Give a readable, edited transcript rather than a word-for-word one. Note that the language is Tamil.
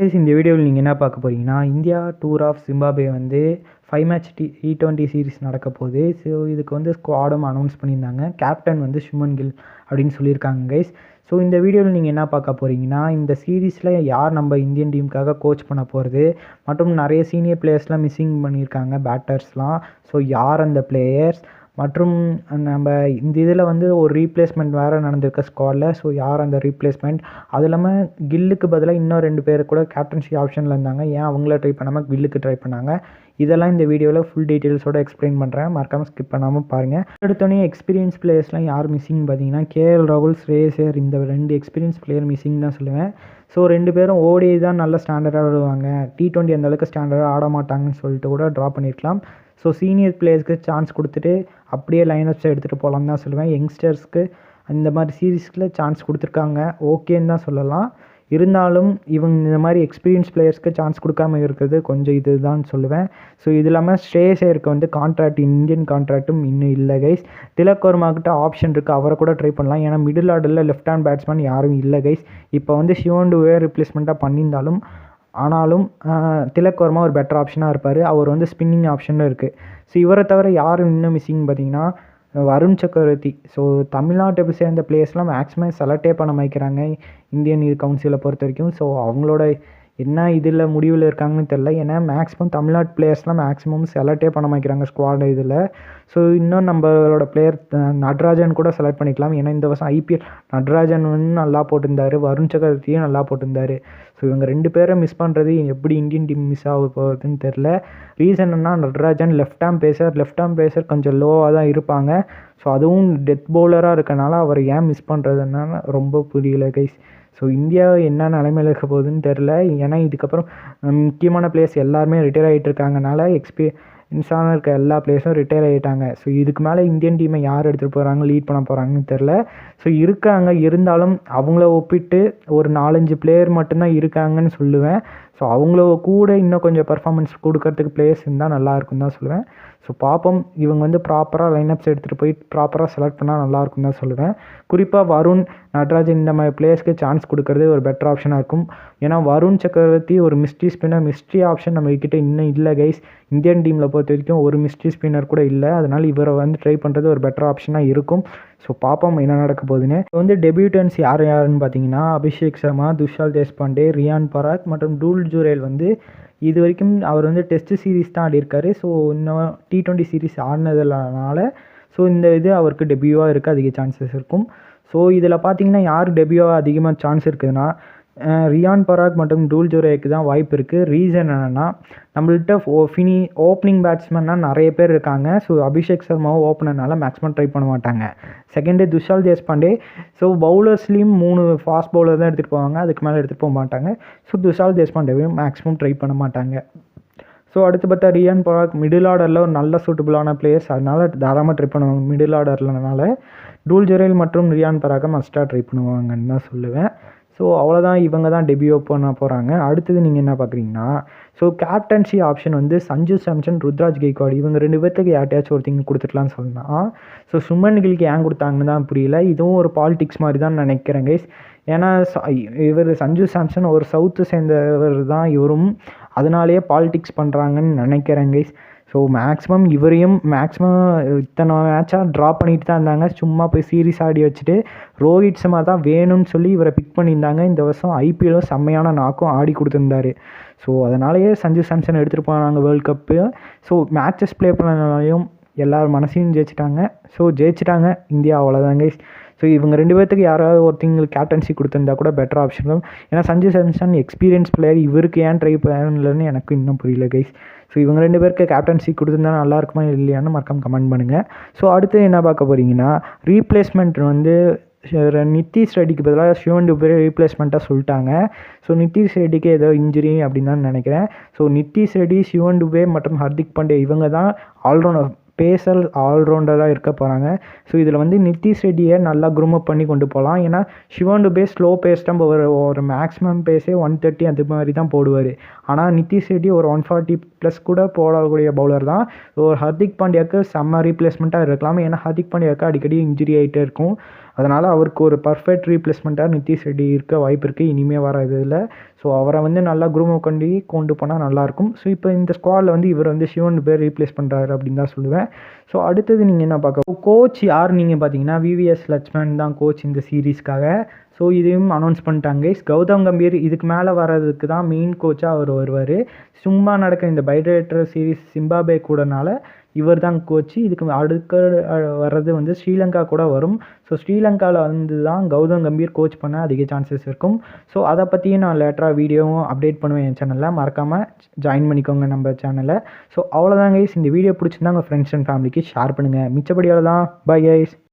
இந்த வீடியோவில் நீங்கள் என்ன பார்க்க போகிறீங்கன்னா, இந்தியா டூர் ஆஃப் ஜிம்பாப்வே வந்து 5 மேட்ச் T20 சீரிஸ் நடக்க போகுது. ஸோ இதுக்கு வந்து ஸ்குவாடும் அனௌன்ஸ் பண்ணியிருந்தாங்க. கேப்டன் வந்து சுமன் கில் அப்படின்னு சொல்லியிருக்காங்க கைஸ். ஸோ இந்த வீடியோவில் நீங்கள் என்ன பார்க்க போகிறீங்கன்னா, இந்த சீரீஸில் யார் நம்ம இந்தியன் டீமுக்காக கோச் பண்ண போகிறது மற்றும் நிறைய சீனியர் பிளேயர்ஸ்லாம் மிஸ்ஸிங் பண்ணியிருக்காங்க பேட்டர்ஸ்லாம். ஸோ யார் அந்த பிளேயர்ஸ் மற்றும் நம்ம இந்த இதில் வந்து ஒரு ரீப்ளேஸ்மெண்ட் வேறு நடந்திருக்க ஸ்குவாடில். ஸோ யார் அந்த ரீப்ளேஸ்மெண்ட், அது இல்லாமல் கில்லுக்கு பதிலாக இன்னும் 2 பேர் கூட கேப்டன்சி ஆப்ஷனில் இருந்தாங்க. ஏன் அவங்கள ட்ரை பண்ணாமல் கில்லுக்கு ட்ரை பண்ணாங்க, இதெல்லாம் இந்த வீடியோவில் ஃபுல் டீட்டெயில்ஸோடு எக்ஸ்பிளைன் பண்ணுறேன். மறக்காமல் ஸ்கிப் பண்ணாமல் பாருங்கள். எடுத்தோடனே எக்ஸ்பீரியன்ஸ் பிளேயர்ஸ்லாம் யார் மிஸ்ஸிங் பார்த்தீங்கன்னா, KL ராகுல், ஸ்ரேயஸ் ஐயர், இந்த 2 எக்ஸ்பீரியன்ஸ் பிளேயர் மிஸ்ஸிங் தான் சொல்லுவேன். ஸோ 2 பேரும் ஓடி தான் நல்ல ஸ்டாண்டர்டாக ஆடுவாங்க, T20 அந்தளவுக்கு ஸ்டாண்டர்டாக ஆட மாட்டாங்கன்னு சொல்லிட்டு கூட ட்ரா பண்ணியிருக்கலாம். ஸோ சீனியர் பிளேயர்ஸ்க்கு சான்ஸ் கொடுத்துட்டு அப்படியே லைனப்ஸை எடுத்துகிட்டு போகலான்னு தான் சொல்லுவேன். யங்ஸ்டர்ஸ்க்கு இந்த மாதிரி சீரீஸ்கில் சான்ஸ் கொடுத்துருக்காங்க, ஓகேன்னு தான் சொல்லலாம். இருந்தாலும் இவங்க இந்த மாதிரி எக்ஸ்பீரியன்ஸ் பிளேயர்ஸ்க்கு சான்ஸ் கொடுக்காம இருக்கிறது கொஞ்சம் இதுதான் சொல்லுவேன். ஸோ இது இல்லாமல் ஸ்ரேயஸ் ஐயருக்கு வந்து கான்ட்ராக்ட், இந்தியன் கான்ட்ராக்ட்டும் இன்னும் இல்லை கைஸ். திலக் வர்மாக்கிட்ட ஆப்ஷன் இருக்குது, அவரை கூட ட்ரை பண்ணலாம். ஏன்னா மிடில் ஆர்டரில் லெஃப்ட் ஹேண்ட் பேட்ஸ்மேன் யாரும் இல்லை கைஸ். இப்போ வந்து சிவன் டுவே ரிப்ளேஸ்மெண்ட்டாக பண்ணியிருந்தாலும் திலக் வர்மா ஒரு பெட்டர் ஆப்ஷனாக இருப்பார். அவர் வந்து ஸ்பின்னிங் ஆப்ஷனும் இருக்குது. ஸோ இவரை தவிர யார் இன்னும் மிஸ்ஸிங் பார்த்தீங்கன்னா, வருண் சக்கரவர்த்தி. ஸோ தமிழ்நாட்டை சேர்ந்த பிளேயர்ஸ்லாம் மேக்ஸிமம் செலக்டே பண்ண வைக்கிறாங்க இந்தியன் கவுன்சிலை பொறுத்த வரைக்கும். ஸோ அவங்களோட என்ன இதில் முடிவில் இருக்காங்கன்னு தெரில. ஏன்னா மேக்ஸிமம் தமிழ்நாட்டு பிளேயர்ஸ்லாம் மேக்ஸிமம் செலக்டே பண்ண வைக்கிறாங்க ஸ்குவாட் இதில். ஸோ இன்னும் நம்மளோட பிளேயர் நட்ராஜன் கூட செலக்ட் பண்ணிக்கலாம். ஏன்னா இந்த வருஷம் IPL நட்ராஜன் வந்து நல்லா போட்டிருந்தார், வருண் சக்கரவர்த்தியும் நல்லா போட்டிருந்தார். ஸோ இவங்க 2 பேரை மிஸ் பண்ணுறது எப்படி இந்தியன் டீம் மிஸ் ஆக போகுதுன்னு தெரில. ரீசன் என்ன, நட்ராஜன் லெஃப்ட் ஹேண்ட் பேசர் கொஞ்சம் லோவாக தான் இருப்பாங்க. ஸோ அதுவும் டெத் பவுலராக இருக்கனால அவர் ஏன் மிஸ் பண்ணுறதுன்னா ரொம்ப புரியல கைஸ். ஸோ இந்தியா என்ன நிலைமையில் இருக்க போகுதுன்னு தெரில. ஏன்னா இதுக்கப்புறம் முக்கியமான பிளேயர்ஸ் எல்லாருமே ரிட்டையர் ஆகிட்டு இருக்காங்கனால எக்ஸ்பீரியன்ஸான இருக்க எல்லா பிளேயர்ஸும் ரிட்டையர் ஆகிட்டாங்க. ஸோ இதுக்கு மேலே இந்தியன் டீமை யார் எடுத்துகிட்டு போகிறாங்க, லீட் பண்ண போகிறாங்கன்னு தெரில. ஸோ இருக்காங்க, இருந்தாலும் அவங்கள ஒப்பிட்டு ஒரு 4-5 பிளேயர் மட்டும்தான் இருக்காங்கன்னு சொல்லுவேன். ஸோ அவங்கள கூட இன்னும் கொஞ்சம் பர்ஃபார்மன்ஸ் கொடுக்கறதுக்கு பிளேயர்ஸ் இருந்தால் நல்லாயிருக்கும் தான் சொல்லுவேன். ஸோ பார்ப்போம், இவங்க வந்து ப்ராப்பராக லைனப்ஸ் எடுத்துகிட்டு போய் ப்ராப்பராக செலக்ட் பண்ணால் நல்லாயிருக்கும் தான் சொல்லுவேன். குறிப்பாக வருண், நட்ராஜன் இந்த மாதிரி பிளேயர்ஸ்க்கு சான்ஸ் கொடுக்கறது ஒரு பெட்டர் ஆப்ஷனாக இருக்கும். ஏன்னா வருண் சக்கரவர்த்தி ஒரு மிஸ்ட்ரி ஸ்பின்னர், மிஸ்ட்ரி ஆப்ஷன் நம்மக்கிட்ட இன்னும் இல்லை கைஸ். இந்தியன் டீமில் பொறுத்த வரைக்கும் ஒரு மிஸ்ட்ரி ஸ்பின்னர் கூட இல்லை. அதனால் இவரை வந்து ட்ரை பண்ணுறது ஒரு பெட்டர் ஆப்ஷனாக இருக்கும். ஸோ பார்ப்போம் என்ன நடக்க போகுதுன்னு. இப்போ வந்து டெபியூட்டன்ஸ் யாருன்னு பார்த்தீங்கன்னா, அபிஷேக் சர்மா, துஷால் தேஷ்பாண்டே, ரியான் பராக் மற்றும் டூல் ஜுரேல் வந்து இது வரைக்கும் அவர் வந்து டெஸ்ட் சீரீஸ் தான் ஆடிருக்காரு. ஸோ இன்னும் T20 சீரீஸ் ஆடினதுனால ஸோ இந்த இது அவருக்கு டெபியூவாக இருக்குது, அதிக சான்சஸ் இருக்கும். ஸோ இதில் பார்த்தீங்கன்னா யார் டெபியூவாக அதிகமாக சான்ஸ் இருக்குதுன்னா, ரியான் பராக் மற்றும் டூல் ஜுரேலுக்கு தான் வாய்ப்பு இருக்குது. ரீசன் என்னென்னா, நம்மள்கிட்ட ஓப்பனிங் பேட்ஸ்மேன்னால் நிறைய பேர் இருக்காங்க. ஸோ அபிஷேக் சர்மாவும் ஓப்பனர்னால மேக்ஸிமம் ட்ரை பண்ண மாட்டாங்க. செகண்டு துஷால் தேஷ்பாண்டே. ஸோ பவுலர்ஸ்லேயும் 3 ஃபாஸ்ட் பவுலர் தான் எடுத்துகிட்டு போவாங்க, அதுக்கு மேலே எடுத்துகிட்டு போக மாட்டாங்க. ஸோ துஷால் தேஷ்பாண்டேவையும் மேக்ஸிமம் ட்ரை பண்ண மாட்டாங்க. ஸோ அடுத்து பார்த்தா ரியான் பராக் மிடில் ஆர்டரில் ஒரு நல்ல சூட்டபுளான பிளேயர்ஸ், அதனால் தாராளமாக ட்ரை பண்ணுவாங்க மிடில் ஆர்டர்லனால. டூல் ஜுரேல் மற்றும் ரியான் பராக்கை மஸ்ட்டாக ட்ரை பண்ணுவாங்கன்னு தான் சொல்லுவேன். ஸோ அவ்வளோதான், இவங்க தான் டெபியூ பண்ண போகிறாங்க. அடுத்தது நீங்கள் என்ன பார்க்குறீங்கன்னா, ஸோ கேப்டன்சி ஆப்ஷன் வந்து சஞ்சு சாம்சன், ருத்ராஜ் கெய்க்வாட், இவங்க 2 பேர்த்துக்கு யார்ட்டையாச்சும் ஒருத்தங்க கொடுத்துக்கலான்னு சொல்லலாம். ஸோ சுமன் கில்க்கு ஏன் கொடுத்தாங்கன்னு தான் புரியல. இதுவும் ஒரு பாலிடிக்ஸ் மாதிரி தான் நினைக்கிறேன் கைஸ். ஏன்னா இவர் சஞ்சு சாம்சன் ஒரு சவுத்து சேர்ந்தவர் தான் இவரும், அதனாலேயே பாலிடிக்ஸ் பண்ணுறாங்கன்னு நினைக்கிறேன் கைஸ். ஸோ மேக்ஸிமம் இவரையும் இத்தனை மேட்சாக ட்ரா பண்ணிட்டு தான் இருந்தாங்க. சும்மா போய் சீரீஸ் ஆடி வச்சுட்டு ரோஹித் சர்மா தான் வேணும்னு சொல்லி இவரை பிக் பண்ணியிருந்தாங்க. இந்த வருஷம் IPL செம்மையான நாக்கும் ஆடி கொடுத்துருந்தாரு. ஸோ அதனாலேயே சஞ்சு சாம்சன் எடுத்துகிட்டு போனாங்க world cup. So matches play பண்ணனாலையும் எல்லார் மனசையும் ஜெயிச்சிட்டாங்க. ஸோ ஜெயிச்சிட்டாங்க இந்தியா, அவ்வளோதான் கைஸ். ஸோ இவங்க 2 பேர்த்துக்கு யாராவது ஒருத்தங்களுக்கு கேப்டன்சி கொடுத்துருந்தா கூட பெட்டர் ஆப்ஷன் இருக்கும். ஏன்னா சஞ்சு சாம்சன் எக்ஸ்பீரியன்ஸ் பிளேயர், இவருக்கு ஏன் ட்ரை பண்ணலன்னு எனக்கு இன்னும் புரியல கைஸ். ஸோ இவங்க 2 பேருக்கு கேப்டன்சி கொடுத்துருந்தா நல்லா இருக்குமா இல்லையான்னு மறக்காம கமெண்ட் பண்ணுங்கள். ஸோ அடுத்து என்ன பார்க்க போகிறீங்கன்னா, ரீப்ளேஸ்மெண்ட் வந்து நித்தீஷ் ரெட்டிக்கு பதிலாக சிவன் டுபே ரீப்ளேஸ்மெண்ட்டாக சொல்லிட்டாங்க. ஸோ நித்தீஷ் ரெட்டிக்கு ஏதோ இன்ஜுரி அப்படின்னு தான் நினைக்கிறேன். ஸோ நித்தீஷ் ரெட்டி, சிவன் டுபே மற்றும் ஹர்திக் பாண்டே இவங்க தான் ஆல்ரவுண்டராக இருக்க போகிறாங்க. ஸோ இதில் வந்து நித்தீஷ் ரெட்டியை நல்லா க்ரூமப் பண்ணி கொண்டு போகலாம். ஏன்னா சிவன் டுபே ஸ்லோ பேஸ் தான் ஒரு மேக்ஸிமம் பேஸே 130 அது மாதிரி தான் போடுவார். ஆனால் நித்தீஷ் ரெட்டி ஒரு 140+ கூட போடக்கூடிய பவுலர் தான். ஒரு ஹர்திக் பாண்டியாவுக்கு செம்ம ரீப்ளேஸ்மெண்ட்டாக இருக்கலாம். ஏன்னா ஹர்திக் பாண்டியாவுக்கு அடிக்கடி இன்ஜுரி ஆகிட்டே இருக்கும். அதனால் அவருக்கு ஒரு பர்ஃபெக்ட் ரீப்ளேஸ்மெண்ட்டாக நித்தீஷ் ரெட்டி இருக்க வாய்ப்பு இருக்குது இனிமேல் வர இதில். ஸோ அவரை வந்து நல்லா குரூம் பண்ணி கொண்டு போனால் நல்லாயிருக்கும். ஸோ இப்போ இந்த ஸ்குவாடில் வந்து இவர் வந்து சிவன் பேர் ரீப்ளேஸ் பண்ணுறாரு அப்படின்னு தான் சொல்லுவேன். ஸோ அடுத்தது நீங்கள் என்ன பார்க்க கோச் யார் நீங்கள் பார்த்தீங்கன்னா விவிஎஸ் லட்சுமணன் தான் கோச் இந்த சீரீஸ்க்காக. ஸோ இதையும் அனௌன்ஸ் பண்ணிட்டாங்க கைஸ். கௌதம் கம்பீர் இதுக்கு மேலே வர்றதுக்கு தான் மெயின் கோச்சாக அவர் வருவார். சும்மா நடக்கிற இந்த பைலேட்டரல் சீரீஸ் சிம்பாபே கூடனால இவர் தான் கோச்சு. இதுக்கு அடுக்க வர்றது வந்து ஸ்ரீலங்கா கூட வரும். ஸோ ஸ்ரீலங்காவில் வந்து தான் கௌதம் கம்பீர் கோச் பண்ண அதிக சான்சஸ் இருக்கும். ஸோ அதை பற்றியும் நான் லேட்டராக வீடியோவும் அப்டேட் பண்ணுவேன் என் சேனலில். மறக்காமல் ஜாயின் பண்ணிக்கோங்க நம்ம சேனலில். ஸோ அவ்வளோதான் கைஸ். இந்த வீடியோ பிடிச்சிருந்தா உங்கள் ஃப்ரெண்ட்ஸ் அண்ட் ஃபேமிலிக்கு ஷேர் பண்ணுங்கள். மிச்சப்படி அவ்வளோதான். Bye guys.